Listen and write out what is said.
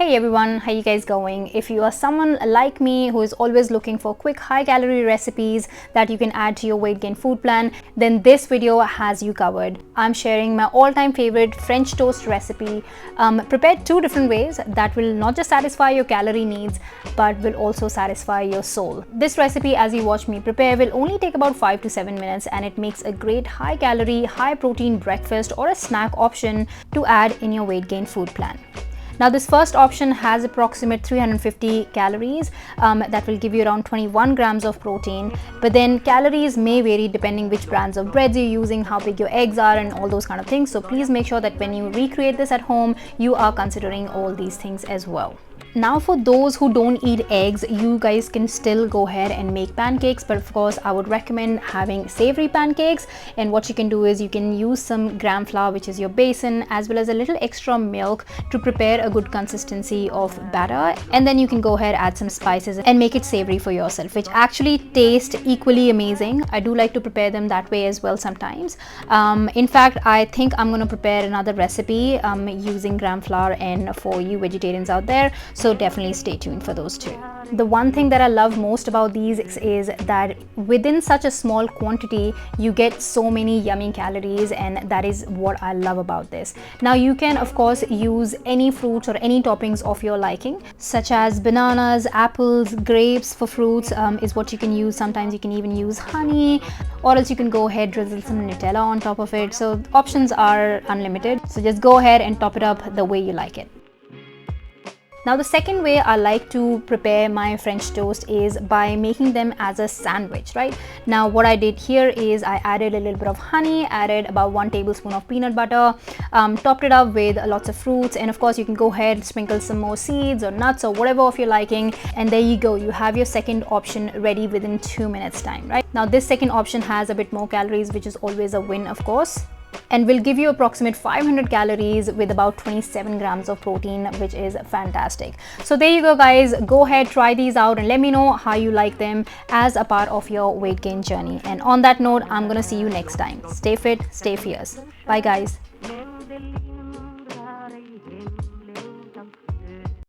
Hey everyone, how you guys going? If you are someone like me who is always looking for quick high calorie recipes that you can add to your weight gain food plan, then this video has you covered. I'm sharing my all-time favorite French toast recipe, prepared two different ways that will not just satisfy your calorie needs but will also satisfy your soul. This recipe, as you watch me prepare, will only take about 5 to 7 minutes, and it makes a great high calorie, high protein breakfast or a snack option to add in your weight gain food plan. Now this first option has approximate 350 calories that will give you around 21 grams of protein, but then calories may vary depending which brands of breads you're using, how big your eggs are and all those kind of things. So please make sure that when you recreate this at home, you are considering all these things as well. Now for those who don't eat eggs, you guys can still go ahead and make pancakes, but of course I would recommend having savory pancakes. And what you can do is you can use some gram flour, which is your basin, as well as a little extra milk to prepare a good consistency of batter, and then you can go ahead, add some spices and make it savory for yourself, which actually taste equally amazing. I do like to prepare them that way as well sometimes. In fact, I think I'm going to prepare another recipe using gram flour and for you vegetarians out there, so definitely stay tuned for those two. The one thing that I love most about these is that within such a small quantity you get so many yummy calories, and that is what I love about this. Now you can of course use any fruits or any toppings of your liking, such as bananas, apples, grapes for fruits is what you can use. Sometimes you can even use honey, or else you can go ahead, drizzle some Nutella on top of it. So options are unlimited, so just go ahead and top it up the way you like it. Now the second way I like to prepare my French toast is by making them as a sandwich, right? Now what I did here is I added a little bit of honey, added about 1 tablespoon of peanut butter, topped it up with lots of fruits, and of course you can go ahead, sprinkle some more seeds or nuts or whatever of your liking, and there you go, you have your second option ready within 2 minutes time, right? Now this second option has a bit more calories, which is always a win of course, and will give you approximate 500 calories with about 27 grams of protein, which is fantastic. So there you go guys, go ahead, try these out and let me know how you like them as a part of your weight gain journey. And on that note, I'm gonna see you next time. Stay fit, stay fierce. Bye guys.